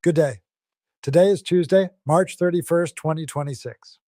Good day. Today is Tuesday, March 31st, 2026.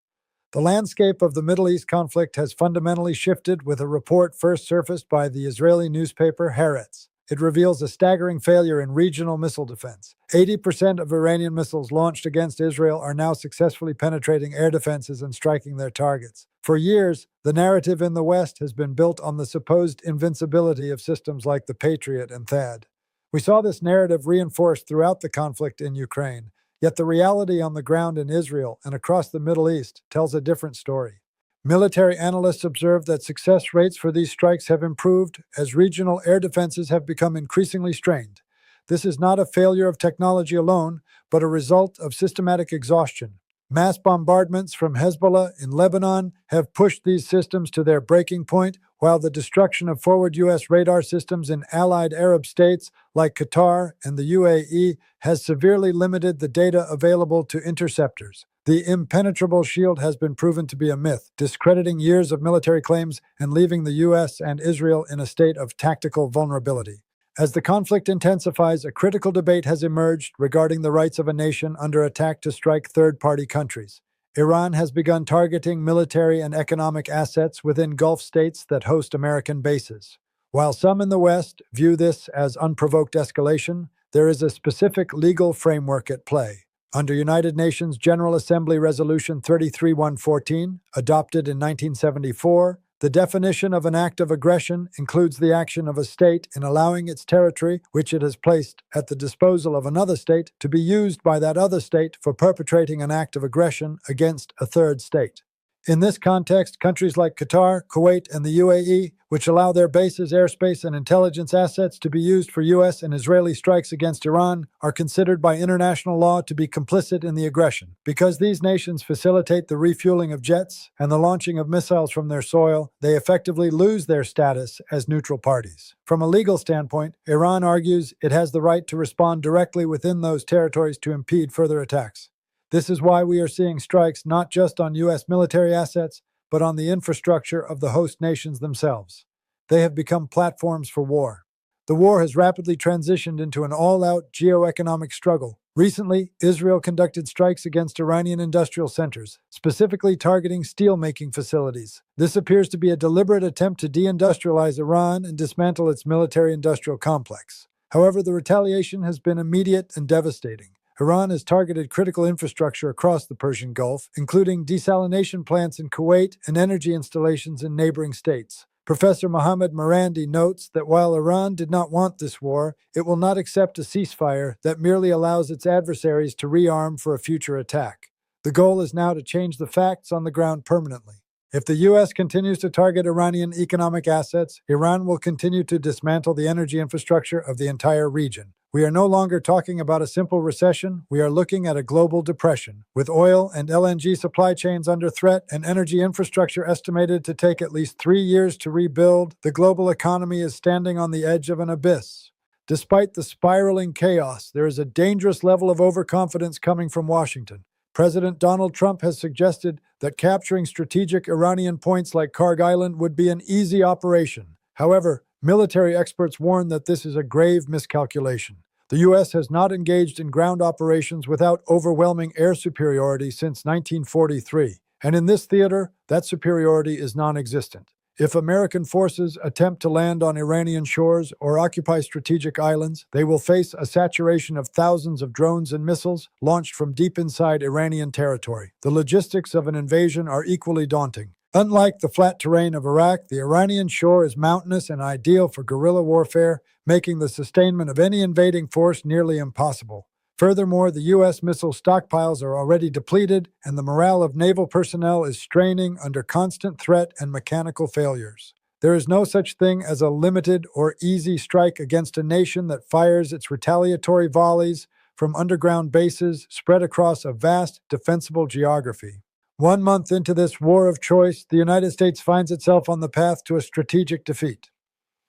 The landscape of the Middle East conflict has fundamentally shifted with a report first surfaced by the Israeli newspaper Haaretz. It reveals a staggering failure in regional missile defense. 80% of Iranian missiles launched against Israel are now successfully penetrating air defenses and striking their targets. For years, the narrative in the West has been built on the supposed invincibility of systems like the Patriot and THAAD. We saw this narrative reinforced throughout the conflict in Ukraine, yet the reality on the ground in Israel and across the Middle East tells a different story. Military analysts observe that success rates for these strikes have improved as regional air defenses have become increasingly strained. This is not a failure of technology alone, but a result of systematic exhaustion. Mass bombardments from Hezbollah in Lebanon have pushed these systems to their breaking point, while the destruction of forward U.S. radar systems in allied Arab states like Qatar and the UAE has severely limited the data available to interceptors. The impenetrable shield has been proven to be a myth, discrediting years of military claims and leaving the U.S. and Israel in a state of tactical vulnerability. As the conflict intensifies, a critical debate has emerged regarding the rights of a nation under attack to strike third-party countries. Iran has begun targeting military and economic assets within Gulf states that host American bases. While some in the West view this as unprovoked escalation, there is a specific legal framework at play. Under United Nations General Assembly Resolution 33114, adopted in 1974, the definition of an act of aggression includes the action of a state in allowing its territory, which it has placed at the disposal of another state, to be used by that other state for perpetrating an act of aggression against a third state. In this context, countries like Qatar, Kuwait, and the UAE, which allow their bases, airspace, and intelligence assets to be used for U.S. and Israeli strikes against Iran, are considered by international law to be complicit in the aggression. Because these nations facilitate the refueling of jets and the launching of missiles from their soil, they effectively lose their status as neutral parties. From a legal standpoint, Iran argues it has the right to respond directly within those territories to impede further attacks. This is why we are seeing strikes not just on U.S. military assets, but on the infrastructure of the host nations themselves. They have become platforms for war. The war has rapidly transitioned into an all-out geo-economic struggle. Recently, Israel conducted strikes against Iranian industrial centers, specifically targeting steel-making facilities. This appears to be a deliberate attempt to deindustrialize Iran and dismantle its military-industrial complex. However, the retaliation has been immediate and devastating. Iran has targeted critical infrastructure across the Persian Gulf, including desalination plants in Kuwait and energy installations in neighboring states. Professor Mohammad Marandi notes that while Iran did not want this war, it will not accept a ceasefire that merely allows its adversaries to rearm for a future attack. The goal is now to change the facts on the ground permanently. If the U.S. continues to target Iranian economic assets, Iran will continue to dismantle the energy infrastructure of the entire region. We are no longer talking about a simple recession, we are looking at a global depression. With oil and LNG supply chains under threat and energy infrastructure estimated to take at least 3 years to rebuild, the global economy is standing on the edge of an abyss. Despite the spiraling chaos, there is a dangerous level of overconfidence coming from Washington. President Donald Trump has suggested that capturing strategic Iranian points like Karg Island would be an easy operation. However, military experts warn that this is a grave miscalculation. The U.S. has not engaged in ground operations without overwhelming air superiority since 1943, and in this theater, that superiority is non-existent. If American forces attempt to land on Iranian shores or occupy strategic islands, they will face a saturation of thousands of drones and missiles launched from deep inside Iranian territory. The logistics of an invasion are equally daunting. Unlike the flat terrain of Iraq, the Iranian shore is mountainous and ideal for guerrilla warfare, making the sustainment of any invading force nearly impossible. Furthermore, the U.S. missile stockpiles are already depleted, and the morale of naval personnel is straining under constant threat and mechanical failures. There is no such thing as a limited or easy strike against a nation that fires its retaliatory volleys from underground bases spread across a vast, defensible geography. 1 month into this war of choice, the United States finds itself on the path to a strategic defeat.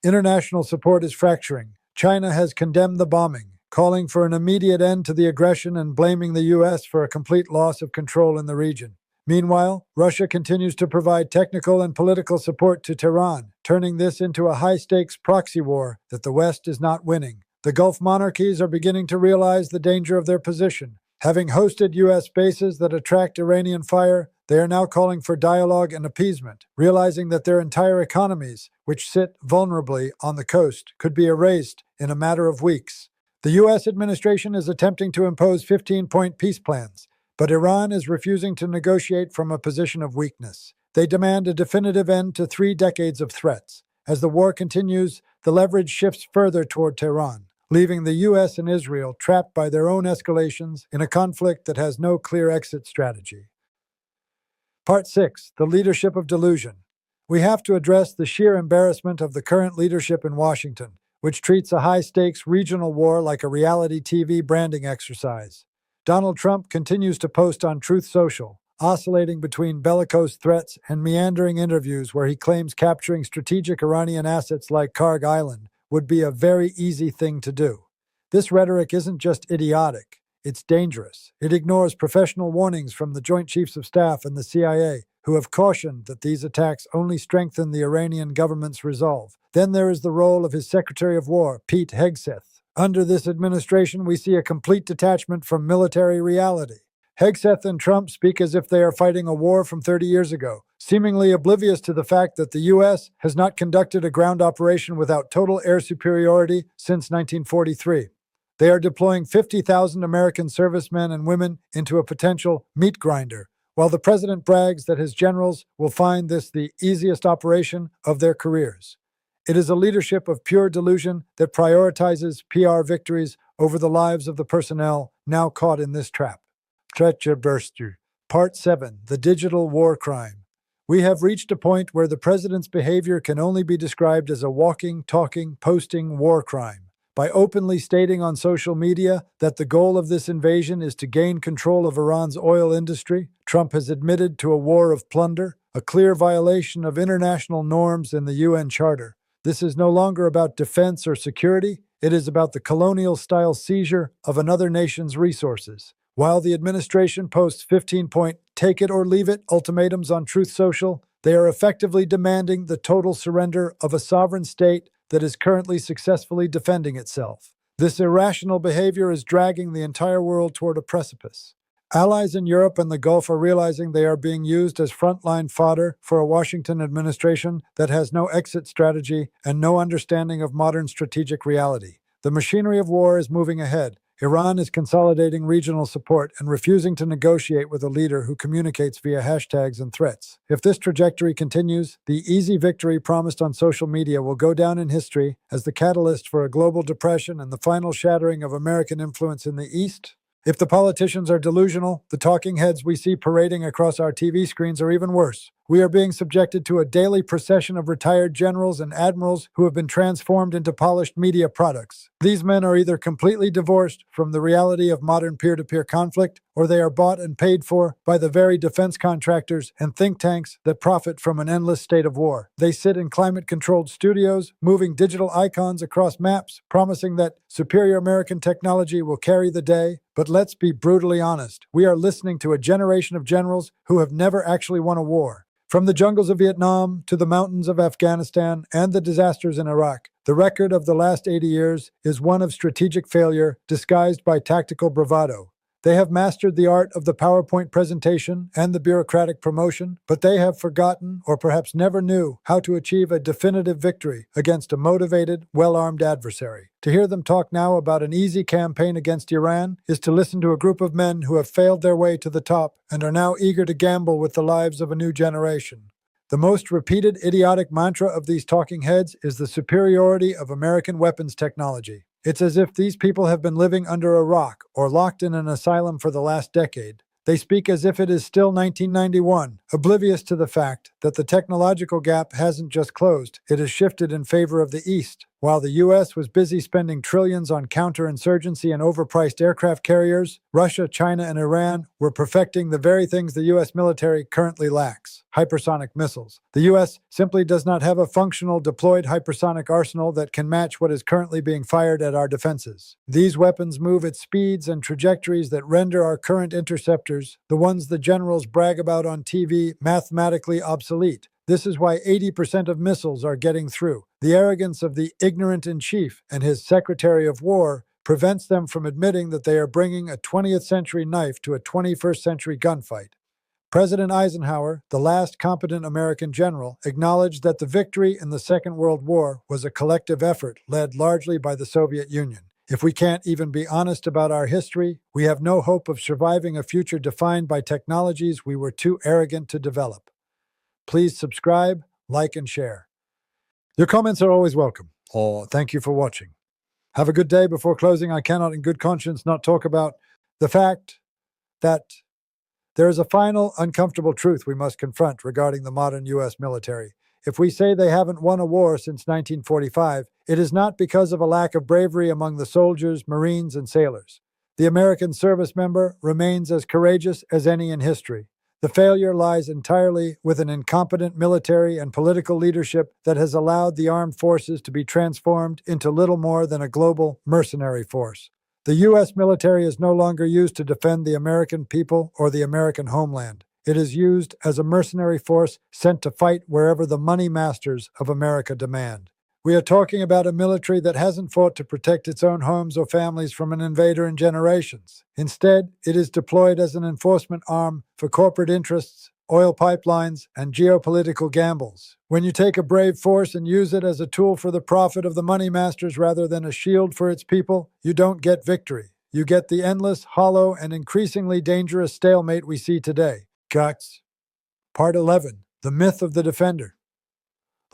International support is fracturing. China has condemned the bombing, calling for an immediate end to the aggression and blaming the U.S. for a complete loss of control in the region. Meanwhile, Russia continues to provide technical and political support to Tehran, turning this into a high-stakes proxy war that the West is not winning. The Gulf monarchies are beginning to realize the danger of their position. Having hosted U.S. bases that attract Iranian fire, they are now calling for dialogue and appeasement, realizing that their entire economies, which sit vulnerably on the coast, could be erased in a matter of weeks. The U.S. administration is attempting to impose 15-point peace plans, but Iran is refusing to negotiate from a position of weakness. They demand a definitive end to 3 decades of threats. As the war continues, the leverage shifts further toward Tehran, leaving the U.S. and Israel trapped by their own escalations in a conflict that has no clear exit strategy. Part 6. The Leadership of Delusion. We have to address the sheer embarrassment of the current leadership in Washington, which treats a high-stakes regional war like a reality TV branding exercise. Donald Trump continues to post on Truth Social, oscillating between bellicose threats and meandering interviews where he claims capturing strategic Iranian assets like Karg Island would be a very easy thing to do. This rhetoric isn't just idiotic, it's dangerous. It ignores professional warnings from the Joint Chiefs of Staff and the CIA, who have cautioned that these attacks only strengthen the Iranian government's resolve. Then there is the role of his Secretary of War, Pete Hegseth. Under this administration, we see a complete detachment from military reality. Hegseth and Trump speak as if they are fighting a war from 30 years ago, seemingly oblivious to the fact that the U.S. has not conducted a ground operation without total air superiority since 1943. They are deploying 50,000 American servicemen and women into a potential meat grinder, while the president brags that his generals will find this the easiest operation of their careers. It is a leadership of pure delusion that prioritizes PR victories over the lives of the personnel now caught in this trap. Part 7. The Digital War Crime. We have reached a point where the president's behavior can only be described as a walking, talking, posting war crime. By openly stating on social media that the goal of this invasion is to gain control of Iran's oil industry, Trump has admitted to a war of plunder, a clear violation of international norms in the UN Charter. This is no longer about defense or security, it is about the colonial-style seizure of another nation's resources. While the administration posts 15-point take-it-or-leave-it ultimatums on Truth Social, they are effectively demanding the total surrender of a sovereign state that is currently successfully defending itself. This irrational behavior is dragging the entire world toward a precipice. Allies in Europe and the Gulf are realizing they are being used as frontline fodder for a Washington administration that has no exit strategy and no understanding of modern strategic reality. The machinery of war is moving ahead. Iran is consolidating regional support and refusing to negotiate with a leader who communicates via hashtags and threats. If this trajectory continues, the easy victory promised on social media will go down in history as the catalyst for a global depression and the final shattering of American influence in the East. If the politicians are delusional, the talking heads we see parading across our TV screens are even worse. We are being subjected to a daily procession of retired generals and admirals who have been transformed into polished media products. These men are either completely divorced from the reality of modern peer-to-peer conflict, or they are bought and paid for by the very defense contractors and think tanks that profit from an endless state of war. They sit in climate-controlled studios, moving digital icons across maps, promising that superior American technology will carry the day. But let's be brutally honest, we are listening to a generation of generals who have never actually won a war. From the jungles of Vietnam to the mountains of Afghanistan and the disasters in Iraq, the record of the last 80 years is one of strategic failure disguised by tactical bravado. They have mastered the art of the PowerPoint presentation and the bureaucratic promotion, but they have forgotten, or perhaps never knew, how to achieve a definitive victory against a motivated, well-armed adversary. To hear them talk now about an easy campaign against Iran is to listen to a group of men who have failed their way to the top and are now eager to gamble with the lives of a new generation. The most repeated idiotic mantra of these talking heads is the superiority of American weapons technology. It's as if these people have been living under a rock or locked in an asylum for the last decade. They speak as if it is still 1991, oblivious to the fact that the technological gap hasn't just closed, it has shifted in favor of the East. While the U.S. was busy spending trillions on counterinsurgency and overpriced aircraft carriers, Russia, China, and Iran were perfecting the very things the U.S. military currently lacks: hypersonic missiles. The U.S. simply does not have a functional deployed hypersonic arsenal that can match what is currently being fired at our defenses. These weapons move at speeds and trajectories that render our current interceptors, the ones the generals brag about on TV, mathematically obsolete. This is why 80% of missiles are getting through. The arrogance of the ignorant-in-chief and his Secretary of War prevents them from admitting that they are bringing a 20th century knife to a 21st century gunfight. President Eisenhower, the last competent American general, acknowledged that the victory in the Second World War was a collective effort led largely by the Soviet Union. If we can't even be honest about our history, we have no hope of surviving a future defined by technologies we were too arrogant to develop. Please subscribe, like, and share. Your comments are always welcome. Thank you for watching. Have a good day. Before closing, I cannot in good conscience not talk about the fact that there is a final, uncomfortable truth we must confront regarding the modern U.S. military. If we say they haven't won a war since 1945, it is not because of a lack of bravery among the soldiers, Marines, and sailors. The American service member remains as courageous as any in history. The failure lies entirely with an incompetent military and political leadership that has allowed the armed forces to be transformed into little more than a global mercenary force. The U.S. military is no longer used to defend the American people or the American homeland. It is used as a mercenary force sent to fight wherever the money masters of America demand. We are talking about a military that hasn't fought to protect its own homes or families from an invader in generations. Instead, it is deployed as an enforcement arm for corporate interests, oil pipelines, and geopolitical gambles. When you take a brave force and use it as a tool for the profit of the money masters rather than a shield for its people, you don't get victory. You get the endless, hollow, and increasingly dangerous stalemate we see today. Guts. Part 11. The Myth of the Defender.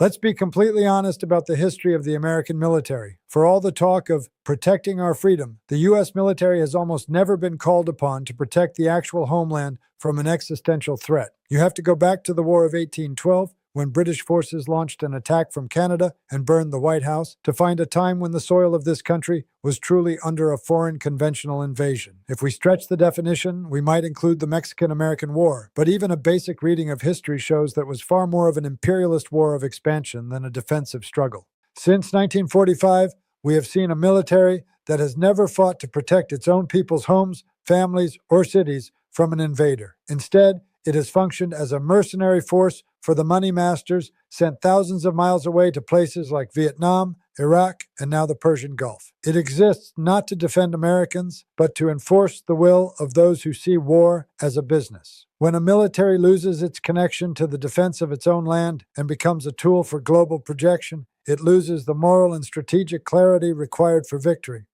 Let's be completely honest about the history of the American military. For all the talk of protecting our freedom, the U.S. military has almost never been called upon to protect the actual homeland from an existential threat. You have to go back to the War of 1812, when British forces launched an attack from Canada and burned the White House, to find a time when the soil of this country was truly under a foreign conventional invasion. If we stretch the definition, we might include the Mexican-American War, but even a basic reading of history shows that it was far more of an imperialist war of expansion than a defensive struggle. Since 1945, we have seen a military that has never fought to protect its own people's homes, families, or cities from an invader. Instead, it has functioned as a mercenary force for the money masters, sent thousands of miles away to places like Vietnam, Iraq, and now the Persian Gulf. It exists not to defend Americans, but to enforce the will of those who see war as a business. When a military loses its connection to the defense of its own land and becomes a tool for global projection, it loses the moral and strategic clarity required for victory.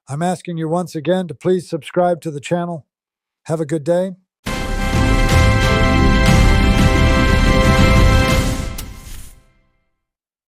I'm asking you once again to please subscribe to the channel. Have a good day.